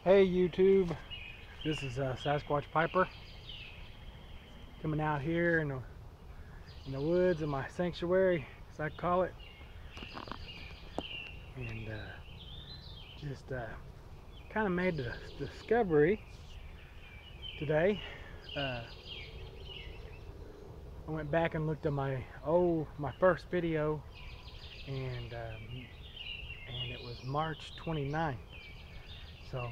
Hey YouTube, this is Sasquatch Piper coming out here in the woods in my sanctuary, as I call it, and just kind of made the discovery today. I went back and looked at my first video, and it was March 29th. So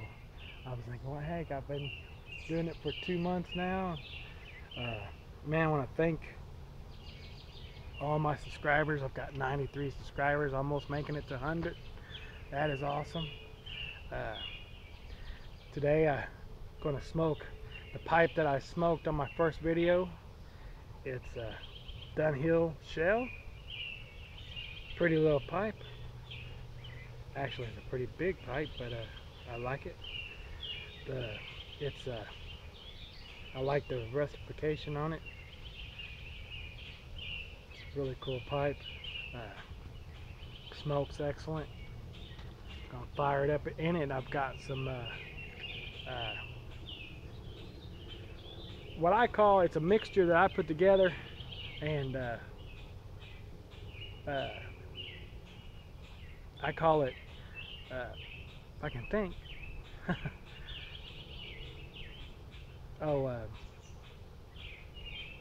I was thinking, well, heck, I've been doing it for 2 months now. Man, I want to thank all my subscribers. I've got 93 subscribers, almost making it to 100. That is awesome. Today I'm going to smoke the pipe that I smoked on my first video. It's a Dunhill shell. Pretty little pipe. Actually, it's a pretty big pipe, but I like it. I like the rustification on it. It's a really cool pipe. Smoke's excellent. Gonna fire it up in it. I've got some what I call, it's a mixture that I put together, and I call it, if I can think,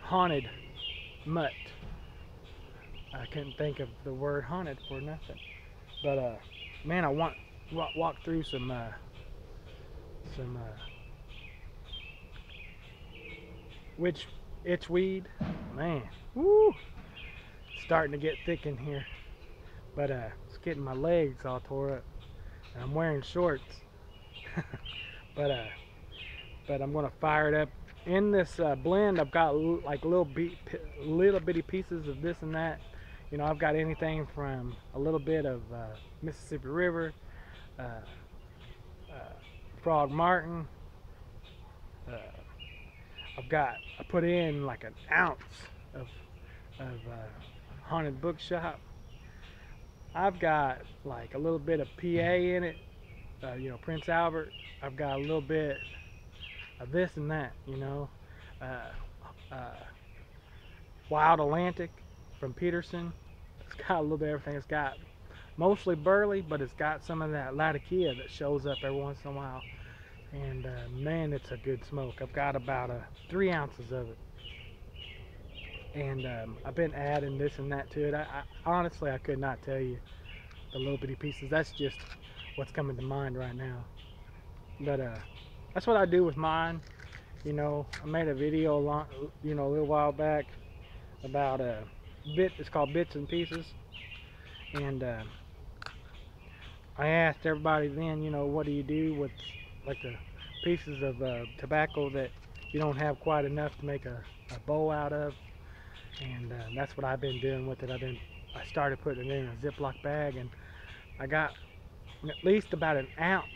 haunted mutt. I couldn't think of the word haunted for nothing. But man, I want walk through some itchweed. Man, woo! It's starting to get thick in here. But it's getting my legs all tore up, and I'm wearing shorts. but I'm gonna fire it up in this blend. I've got like little bitty pieces of this and that. You know, I've got anything from a little bit of Mississippi River, Frog Martin. I put in like an ounce of Haunted Bookshop. I've got like a little bit of PA in it, you know, Prince Albert. I've got a little bit of this and that, you know. Wild Atlantic from Peterson. It's got a little bit of everything. It's got mostly burley, but it's got some of that Latakia that shows up every once in a while. And man, it's a good smoke. I've got about 3 ounces of it. And I've been adding this and that to it. I honestly, I could not tell you the little bitty pieces. That's just what's coming to mind right now. But that's what I do with mine. You know, I made a video a little while back about it's called Bits and Pieces, and I asked everybody then, you know, what do you do with like the pieces of tobacco that you don't have quite enough to make a bowl out of, and that's what I've been doing with it. I started putting it in a Ziploc bag, and I got at least about an ounce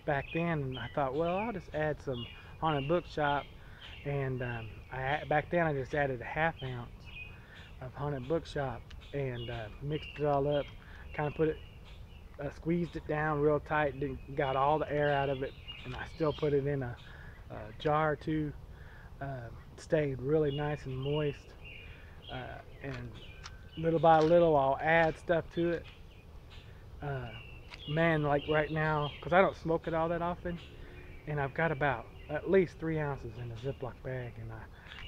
back then, and I thought, well, I'll just add some Haunted Bookshop, and back then I just added a ½ ounce of Haunted Bookshop, and mixed it all up, kind of put it, squeezed it down real tight, got all the air out of it, and I still put it in a jar or two. Stayed really nice and moist, and little by little I'll add stuff to it. Man, like right now, because I don't smoke it all that often, and I've got about at least 3 ounces in a Ziploc bag,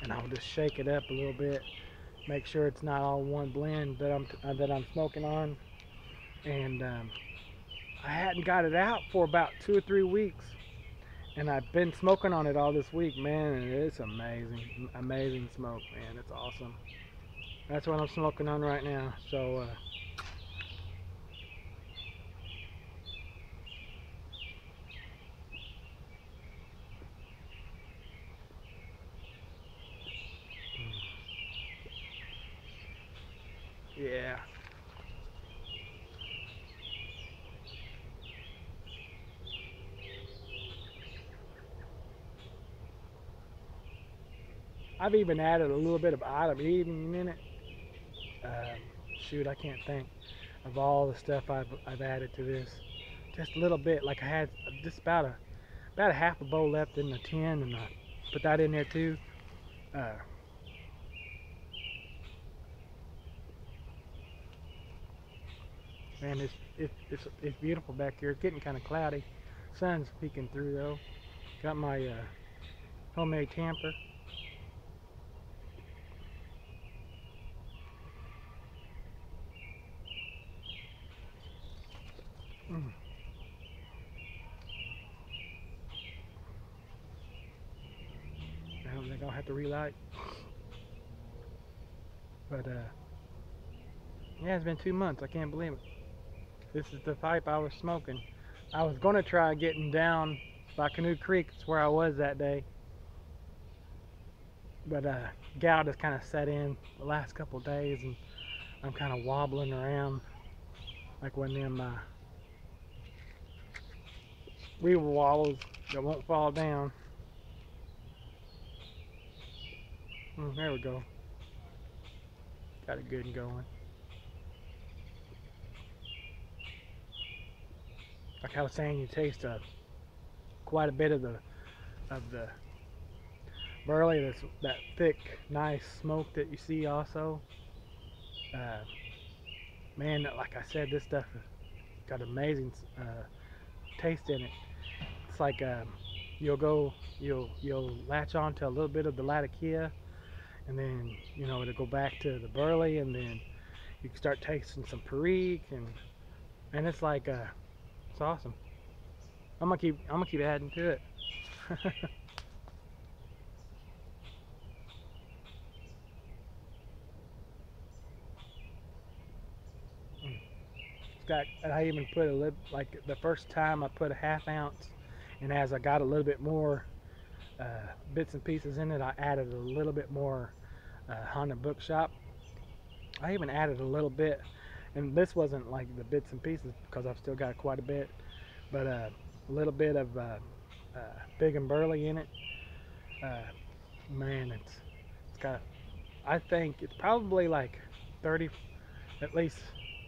and I'll just shake it up a little bit, make sure it's not all one blend that I'm smoking on. And I hadn't got it out for about 2 or 3 weeks, and I've been smoking on it all this week, man, and it's amazing smoke, man. It's awesome. That's what I'm smoking on right now. So yeah. I've even added a little bit of Autumn Evening in it. Shoot, I can't think of all the stuff I've added to this just a little bit. Like I had just about a half a bowl left in the tin, and I put that in there too. Uh, Man, it's beautiful back here. It's getting kind of cloudy. Sun's peeking through though. Got my homemade camper. Mm. I don't think I'll have to relight. But yeah, it's been 2 months. I can't believe it. This is the pipe I was smoking. I was gonna try getting down by Canoe Creek. It's where I was that day. But gout has kind of set in the last couple of days, and I'm kind of wobbling around like one of them weevil wobbles that won't fall down. There we go. Got it good and going. Like I was saying, you taste quite a bit of the burley. That thick, nice smoke that you see also. Uh, Man, like I said, this stuff has got amazing taste in it. It's like you'll latch on to a little bit of the latakia, and then it'll go back to the burley, and then you can start tasting some perique, and it's like it's awesome. I'm gonna keep adding to it. It's got, and I even put a little, like the first time I put a half ounce, and as I got a little bit more uh, bits and pieces in it, I added a little bit more Honda Bookshop. I even added a little bit, and this wasn't like the bits and pieces because I've still got quite a bit, but a little bit of Big and Burley in it. Uh, Man, it's got. I think it's probably like 30, at least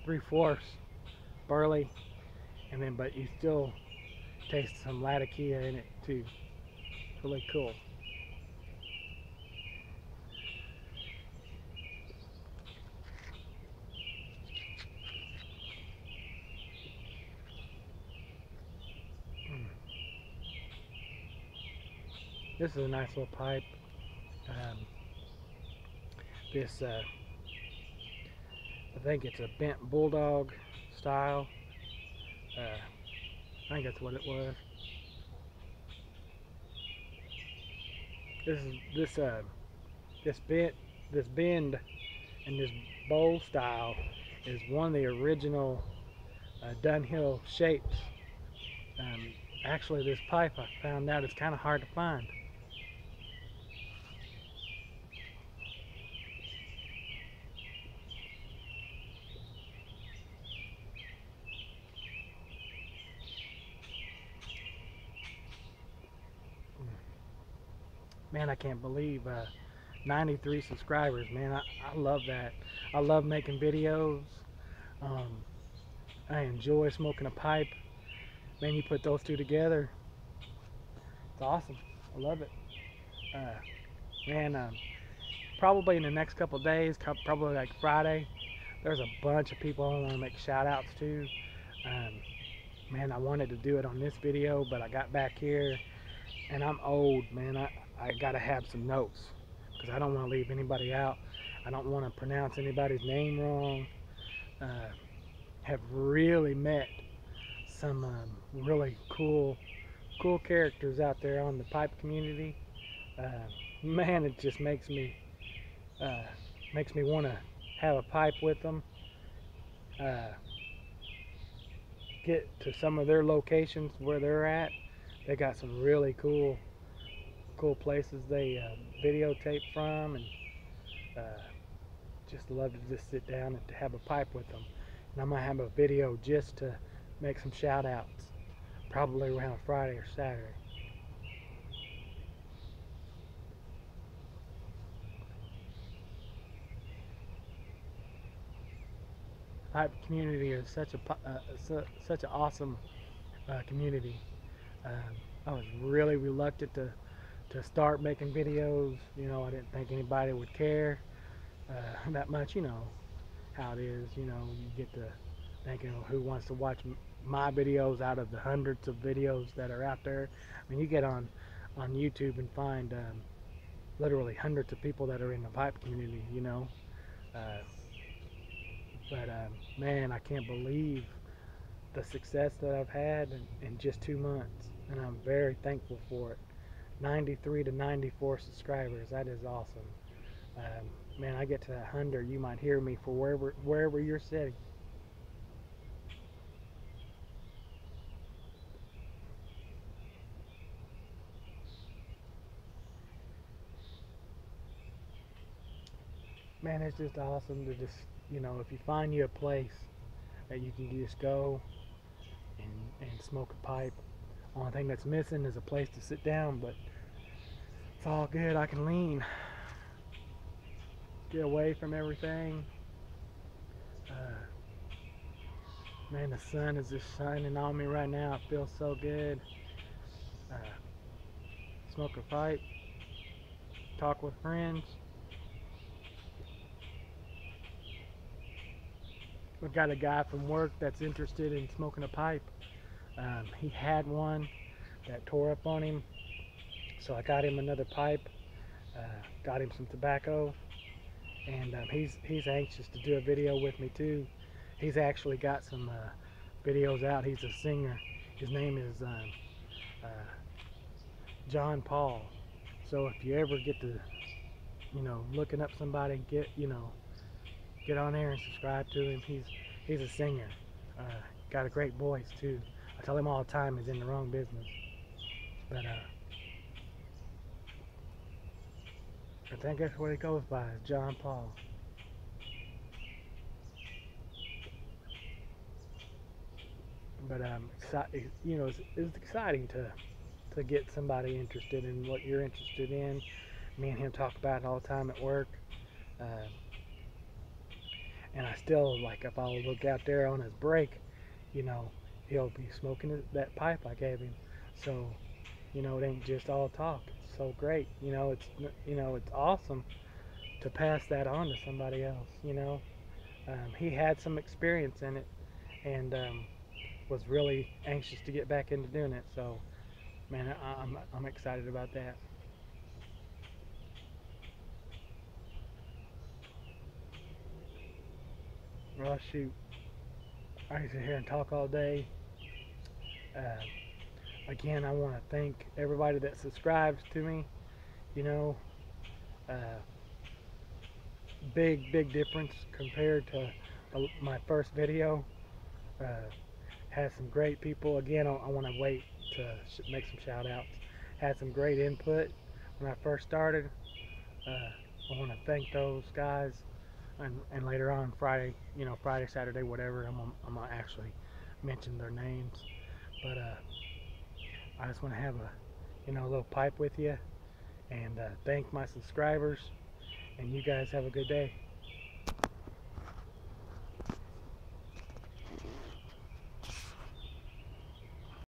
3/4 Burley, and then but you still taste some Latakia in it too. Really cool. Mm. This is a nice little pipe. Um, this I think it's a bent bulldog style. I think that's what it was. This is this bent this bend and this bowl style is one of the original Dunhill shapes. Actually, this pipe I found out is kind of hard to find. Man, I can't believe 93 subscribers. Man, I love that. I love making videos. Um, I enjoy smoking a pipe. Man, you put those two together, it's awesome. I love it. Uh, Man, probably in the next couple of days, probably like Friday, there's a bunch of people I want to make shout outs to. Um, Man, I wanted to do it on this video, but I got back here and I'm old, man. I gotta have some notes because I don't want to leave anybody out. I don't want to pronounce anybody's name wrong. Uh, have really met some really cool characters out there on the pipe community. Uh, Man, it just uh, makes me want to have a pipe with them. Uh, get to some of their locations where they're at. They got some really cool places they videotape from, and uh, just love to just sit down and to have a pipe with them. And I'm gonna have a video just to make some shout outs, probably around Friday or Saturday. Pipe community is such an awesome community. I was really reluctant to start making videos. You know, I didn't think anybody would care that much. You know how it is. You know, you get to thinking, who wants to watch my videos out of the hundreds of videos that are out there? I mean, you get on YouTube and find literally hundreds of people that are in the pipe community. You know, uh, but man, I can't believe the success that I've had in just 2 months, and I'm very thankful for it. 93 to 94 subscribers. That is awesome. Man, I get to 100, you might hear me for wherever you're sitting. Man, it's just awesome to just, if you find you a place that you can just go and smoke a pipe. Only thing that's missing is a place to sit down, but it's all good. I can lean, get away from everything. Uh, Man, the sun is just shining on me right now. It feels so good. Uh, Smoke a pipe, talk with friends. We've got a guy from work that's interested in smoking a pipe. He had one that tore up on him, so I got him another pipe, got him some tobacco, and he's anxious to do a video with me too. He's actually got some videos out. He's a singer. His name is uh, John Paul. So if you ever get to, looking up somebody, get on there and subscribe to him. He's a singer. Uh, got a great voice too. I tell him all the time he's in the wrong business. But I think that's what he goes by, John Paul. But it's exciting to get somebody interested in what you're interested in. Me and him talk about it all the time at work. Uh, and I still, like, if I'll look out there on his break, you know, he'll be smoking that pipe I gave him. So, it ain't just all talk. It's so great. It's awesome to pass that on to somebody else. He had some experience in it, and was really anxious to get back into doing it. So, man, I'm excited about that. Well, shoot, I can sit here and talk all day. Uh, Again, I want to thank everybody that subscribes to me. You know, uh, big difference compared to my first video. Uh, had some great people. Again, I want to wait to make some shout outs. Had some great input when I first started. I want to thank those guys. And later on Friday, Friday, Saturday, whatever, I'm gonna actually mention their names. But I just want to have a little pipe with you and thank my subscribers. And you guys have a good day.